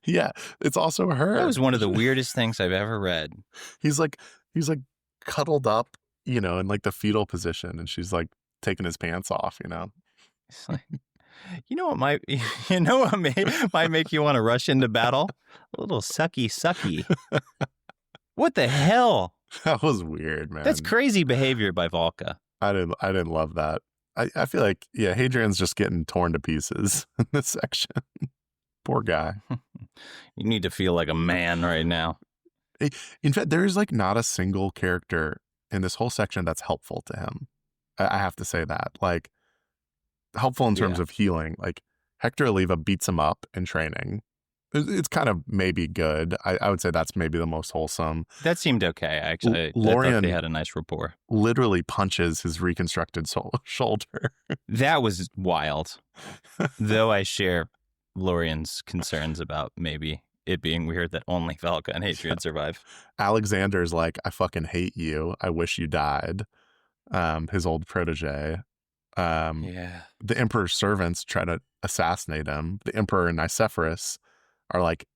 Yeah, it's also her. That was one of the weirdest things I've ever read. He's like cuddled up, in like the fetal position, and she's like taking his pants off, It's like, what might make you want to rush into battle? A little sucky. What the hell? That was weird, man. That's crazy behavior by Valka. I didn't love that. I feel like, Hadrian's just getting torn to pieces in this section. Poor guy. You need to feel like a man right now. In fact, there is like not a single character in this whole section that's helpful to him. I have to say that. Like, helpful in terms of healing. Like, Hector Oliva beats him up in training. It's kind of maybe good. I would say that's maybe the most wholesome. That seemed okay, actually. Lorien, I thought they had a nice rapport. Literally punches his reconstructed shoulder. That was wild. Though I share Lorien's concerns about maybe it being weird that only Valka and Hadrian survive. Alexander's like, I fucking hate you. I wish you died. His old protege. The emperor's servants try to assassinate him. The emperor and Nicephorus are like,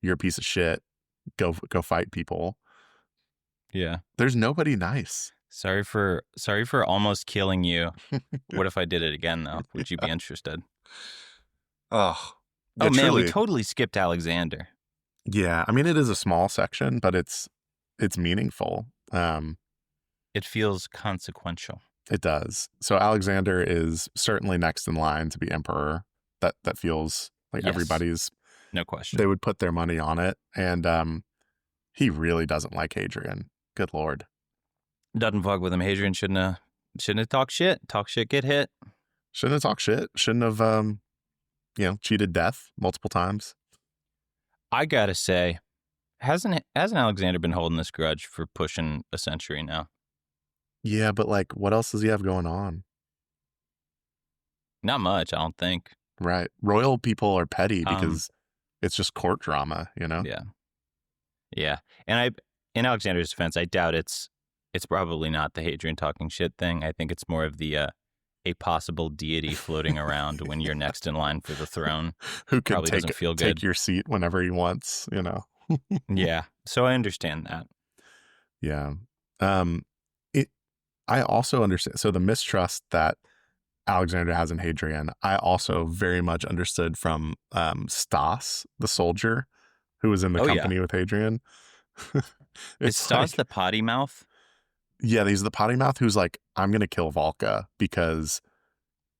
you're a piece of shit. Go fight people. Yeah. There's nobody nice. Sorry for almost killing you. What if I did it again, though? Would you be interested? Oh, man, truly. We totally skipped Alexander. Yeah, I mean, it is a small section, but it's meaningful. It feels consequential. It does. So Alexander is certainly next in line to be emperor. That feels like everybody's. No question. They would put their money on it. And he really doesn't like Hadrian. Good Lord. Doesn't fuck with him. Hadrian shouldn't have talked shit. Talk shit, get hit. Shouldn't have talked shit. Shouldn't have, cheated death multiple times. I gotta say, hasn't Alexander been holding this grudge for pushing a century now? Yeah, but like, what else does he have going on? Not much, I don't think. Right. Royal people are petty because it's just court drama, Yeah. Yeah. And in Alexander's defense, I doubt it's probably not the Hadrian talking shit thing. I think it's more of the a possible deity floating around when you're next in line for the throne. Who can probably doesn't feel good. Take your seat whenever he wants, Yeah. So I understand that. Yeah. I also understand. So the mistrust that Alexander has in Hadrian, I also very much understood from Stas, the soldier who was in the company with Hadrian. Is Stas the potty mouth? Yeah, he's the potty mouth who's like, I'm going to kill Valka because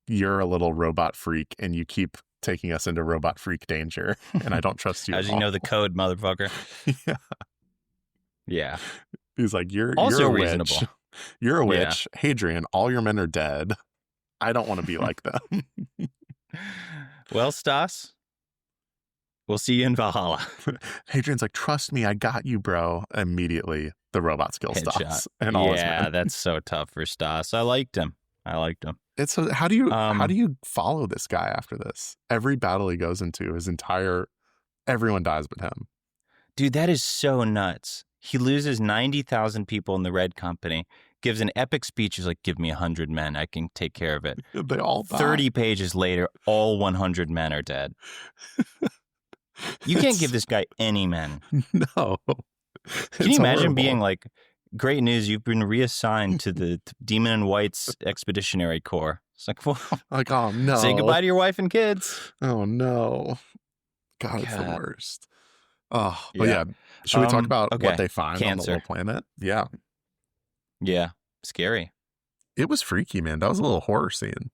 you're a little robot freak and you keep taking us into robot freak danger and I don't trust you. How do you know the code, motherfucker? Yeah. Yeah. He's like, you're also a reasonable. Witch. You're a witch. Yeah. Hadrian, all your men are dead. I don't want to be like them. Well, Stas, we'll see you in Valhalla. Hadrian's like, trust me, I got you, bro. Immediately, the robots kill Stas and all his men. Yeah, that's so tough for Stas. I liked him. It's so. How do you follow this guy after this? Every battle he goes into, everyone dies but him. Dude, that is so nuts. He loses 90,000 people in the Red Company, gives an epic speech. He's like, give me 100 men. I can take care of it. They all die. 30 pages later, all 100 men are dead. You can't give this guy any men. No. Can you imagine being like, great news, you've been reassigned to the Demon and White's Expeditionary Corps. It's like, well, like, oh no. Say goodbye to your wife and kids. Oh no. God, it's the worst. Oh, but yeah. Should we talk about what they find on the little planet? Yeah. Yeah. Scary. It was freaky, man. That was a little horror scene.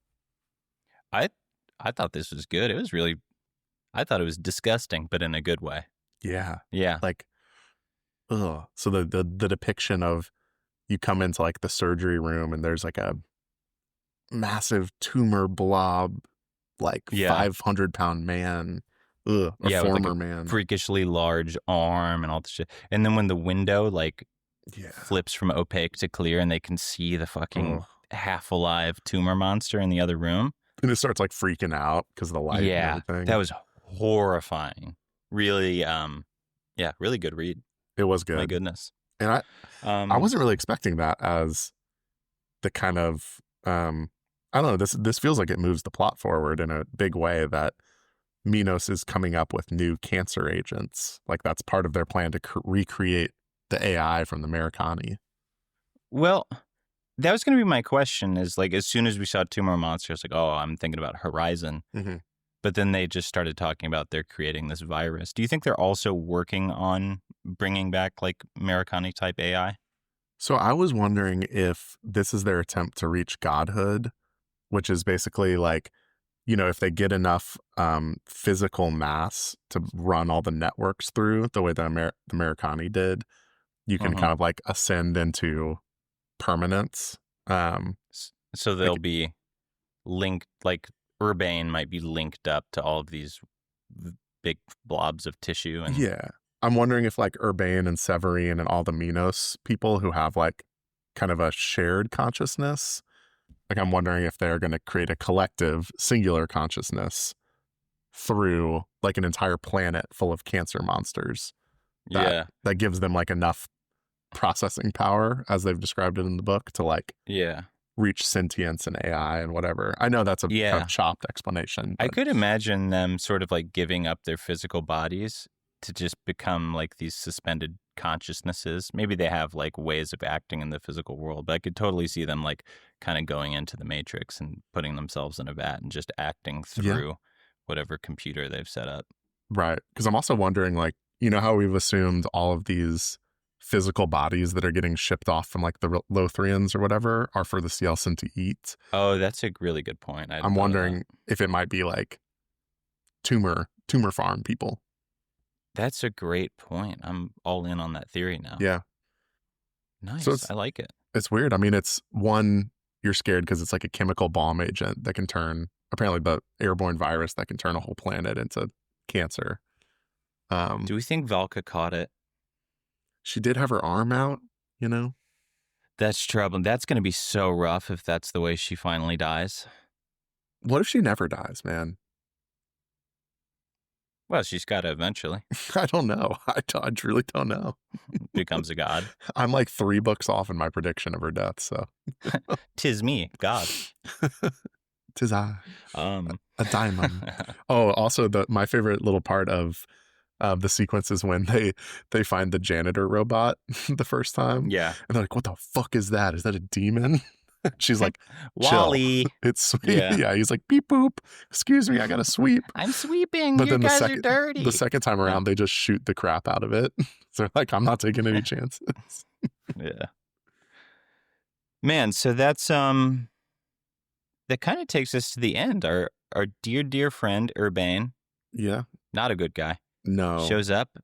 I thought this was good. I thought it was disgusting, but in a good way. Yeah. Yeah. Like, ugh. So the depiction of you come into like the surgery room and there's like a massive tumor blob, like 500-pound man. Ugh, a former with man. Freakishly large arm and all this shit. And then when the window flips from opaque to clear and they can see the fucking half alive tumor monster in the other room. And it starts like freaking out because of the light and everything. That was horrifying. Really, really good read. It was good. My goodness. And I wasn't really expecting that as the kind of, I don't know, this feels like it moves the plot forward in a big way, that MINOS is coming up with new cancer agents. Like that's part of their plan to recreate the AI from the Americani. Well, that was going to be my question, is like, as soon as we saw two more monsters, like, oh, I'm thinking about Horizon. Mm-hmm. But then they just started talking about they're creating this virus. Do you think they're also working on bringing back like Americani type AI? So I was wondering if this is their attempt to reach godhood, which is basically like, you know, if they get enough physical mass to run all the networks through the way the Americani did, you can kind of like ascend into permanence. So they'll be linked, like Urbane might be linked up to all of these big blobs of tissue. And yeah. I'm wondering if like Urbane and Severin and all the MINOS people who have like kind of a shared consciousness, like I'm wondering if they're going to create a collective singular consciousness through like an entire planet full of cancer monsters. That gives them like enough processing power, as they've described it in the book, to like reach sentience and AI and whatever. I know that's a kind of chopped explanation. But I could imagine them sort of like giving up their physical bodies to just become like these suspended consciousnesses. Maybe they have like ways of acting in the physical world, but I could totally see them like kind of going into the Matrix and putting themselves in a vat and just acting through whatever computer they've set up. Right. Because I'm also wondering, like, you know how we've assumed all of these physical bodies that are getting shipped off from like the Lothrians or whatever are for the Cielsen to eat. Oh, that's a really good point. I'm wondering if it might be like tumor farm people. That's a great point. I'm all in on that theory now. Yeah. Nice. So I like it. It's weird. I mean, it's one, you're scared because it's like a chemical bomb agent that can turn, apparently the airborne virus that can turn a whole planet into cancer. Do we think Valka caught it? She did have her arm out, you know? That's trouble. That's going to be so rough if that's the way she finally dies. What if she never dies, man? Well, she's got to eventually. I don't know. I truly don't know. Becomes a god. I'm like 3 books off in my prediction of her death, so. 'Tis me, God. 'Tis I. A diamond. Oh, also my favorite little part of the sequence is when they find the janitor robot the first time. Yeah. And they're like, what the fuck is that? Is that a demon? She's like, Wally. It's sweet. Yeah. He's like, beep boop. Excuse me, I gotta sweep. I'm sweeping. But you guys are dirty. The second time around, they just shoot the crap out of it. So they're like, I'm not taking any chances. Yeah. Man, so that's that kind of takes us to the end. Our dear friend Urbane. Yeah. Not a good guy. No. Shows up,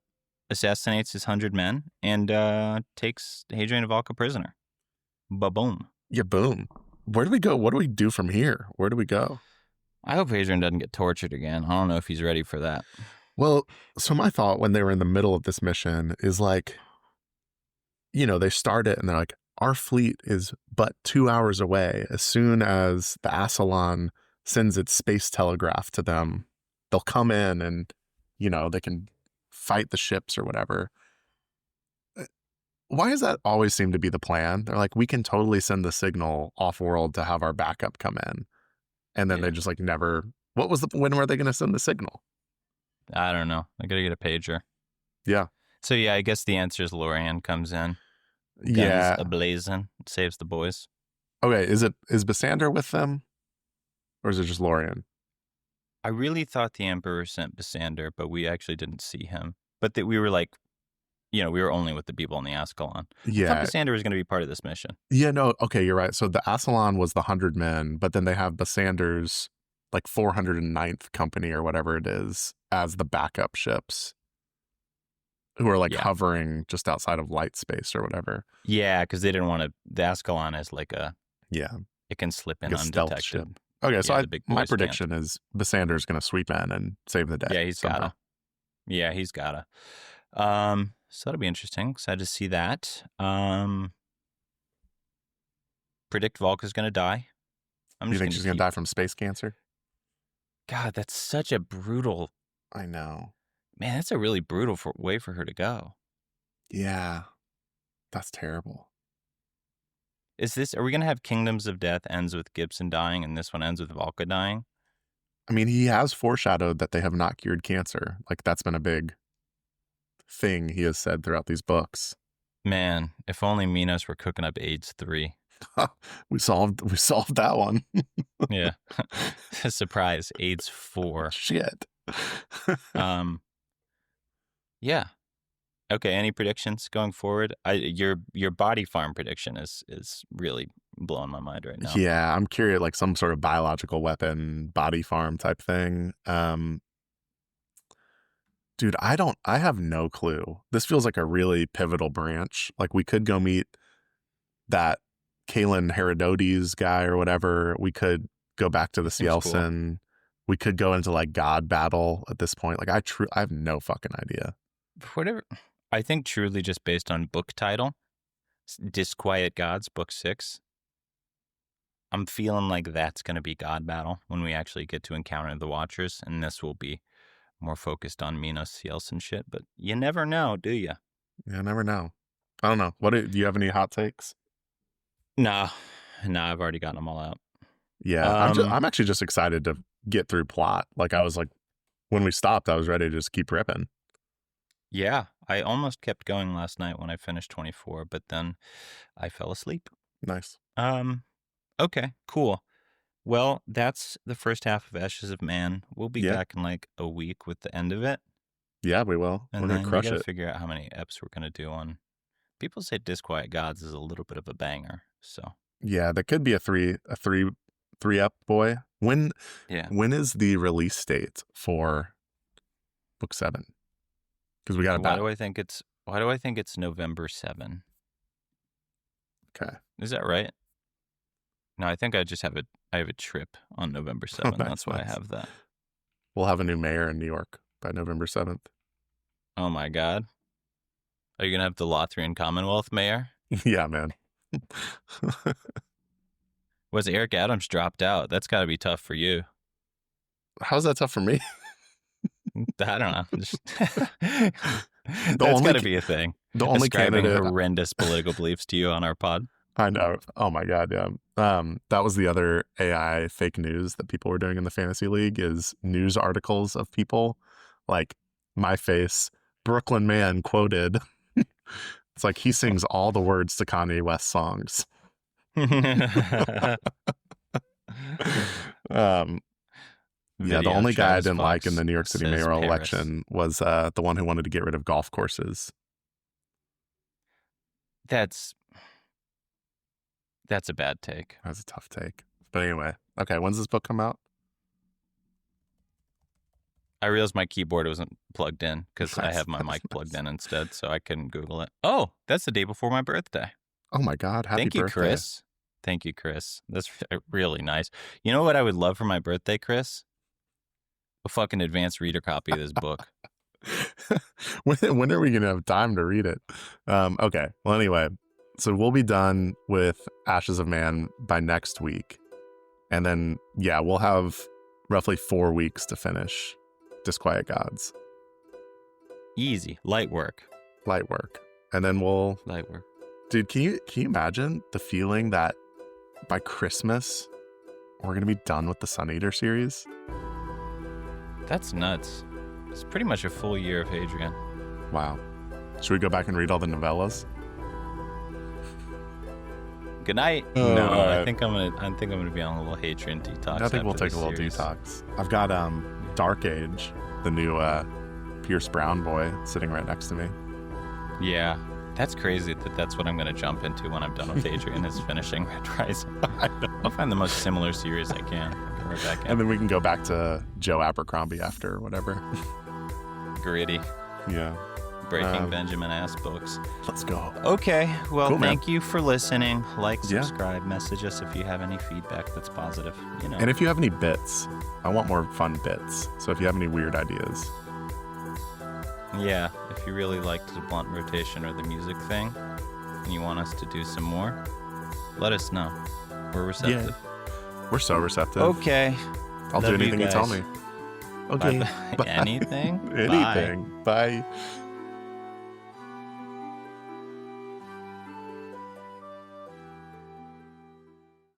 assassinates his 100 men, and takes Hadrian and Valka prisoner. Ba-boom. Yeah, boom. Where do we go? What do we do from here? Where do we go? I hope Hadrian doesn't get tortured again. I don't know if he's ready for that. Well, so my thought when they were in the middle of this mission is like, you know, they start it and they're like, our fleet is but 2 hours away. As soon as the Ascalon sends its space telegraph to them, they'll come in and, you know, they can fight the ships or whatever. Why does that always seem to be the plan? They're like, we can totally send the signal off world to have our backup come in. And then they just like never, when were they going to send the signal? I don't know. I got to get a pager. Yeah. So yeah, I guess the answer is Lorian comes in. Guns ablazing, saves the boys. Okay. Is Basander with them? Or is it just Lorian? I really thought the Emperor sent Basander, but we actually didn't see him. But that we were like, you know, we were only with the people on the Ascalon. Yeah. I thought Basander was going to be part of this mission. Yeah, no, okay, you're right. So the Ascalon was the 100 men, but then they have Basander's like 409th company or whatever it is as the backup ships who are like hovering just outside of light space or whatever. Yeah, because they didn't want to, the Ascalon is like it can slip in like undetected. Ship. Okay, so my prediction is Basander's going to sweep in and save the day. Yeah, he's gotta. Yeah, he's gotta. So that'll be interesting. Excited to see that. Predict Valka's going to die. You think she's going to die from space cancer? God, that's such a brutal. I know. Man, that's a really brutal way for her to go. Yeah, that's terrible. Are we going to have Kingdoms of Death ends with Gibson dying and this one ends with Valka dying? I mean, he has foreshadowed that they have not cured cancer. Like, that's been a big thing he has said throughout these books. Man, if only MINOS were cooking up AIDS 3. we solved that one. Yeah. Surprise, AIDS 4. Shit. Yeah. Okay, any predictions going forward? Your body farm prediction is really blowing my mind right now. Yeah, I'm curious, like some sort of biological weapon, body farm type thing. Dude, I have no clue. This feels like a really pivotal branch. Like, we could go meet that Kalen Herodotes guy or whatever. We could go back to the Cielsen. Cool. We could go into like God battle at this point. Like, I have no fucking idea. Whatever. I think truly just based on book title, Disquiet Gods, book 6. I'm feeling like that's going to be God battle when we actually get to encounter the Watchers, and this will be more focused on MINOS Cielsen shit. But you never know, do you? Yeah, never know. I don't know. Do you have any hot takes? No, I've already gotten them all out. Yeah, I'm actually just excited to get through plot. Like, I was like, when we stopped, I was ready to just keep ripping. Yeah, I almost kept going last night when I finished 24, but then I fell asleep. Nice. Okay, cool. Well, that's the first half of Ashes of Man. We'll be back in like a week with the end of it. Yeah, we will. And we're going to crush it. Figure out how many eps we're going to do on. People say Disquiet Gods is a little bit of a banger, so. Yeah, that could be a three up boy. When is the release date for book 7? Because we got Why do I think it's November 7? Okay. Is that right? No, I think I have a trip on November 7th. That's why I have that. We'll have a new mayor in New York by November 7th. Oh my God. Are you going to have the Lothrian Commonwealth mayor? Yeah, man. Was Eric Adams dropped out? That's got to be tough for you. How's that tough for me? I don't know. That's got to be a thing. The only candidate horrendous political beliefs to you on our pod. I know. Oh my God, yeah. That was the other AI fake news that people were doing in the fantasy league, is news articles of people like my face, Brooklyn man quoted. It's like he sings all the words to Kanye West songs. Yeah, the only guy I didn't like in the New York City mayoral election was the one who wanted to get rid of golf courses. That's a bad take. That's a tough take. But anyway, okay, when's this book come out? I realized my keyboard wasn't plugged in because I have my mic plugged in instead, so I couldn't Google it. Oh, that's the day before my birthday. Oh my God, happy birthday. Chris. Thank you, Chris. That's really nice. You know what I would love for my birthday, Chris? A fucking advanced reader copy of this book. When are we going to have time to read it? Okay. Well, anyway, so we'll be done with Ashes of Man by next week. And then, yeah, we'll have roughly 4 weeks to finish Disquiet Gods. Easy. Light work. And then we'll... Light work. Dude, can you imagine the feeling that by Christmas, we're going to be done with the Sun Eater series? That's nuts. It's pretty much a full year of Hadrian. Wow. Should we go back and read all the novellas? Good night. No, right. I think I'm gonna be on a little Hadrian detox. I think we'll take a little detox. I've got Dark Age, the new Pierce Brown boy, sitting right next to me. Yeah. That's crazy that's what I'm going to jump into when I'm done with Hadrian is finishing Red Rising. I'll find the most similar series I can. Right back in. And then we can go back to Joe Abercrombie after or whatever. Gritty. Yeah. Breaking Benjamin ass books. Let's go. Okay. Well, cool, thank you for listening. Like, subscribe, message us if you have any feedback that's positive. And if you have any bits, I want more fun bits. So if you have any weird ideas. Yeah, if you really liked the blunt rotation or the music thing and you want us to do some more, let us know. We're receptive. Yeah. We're so receptive. Okay. I'll do anything you tell me. Okay. Anything? Anything. Bye.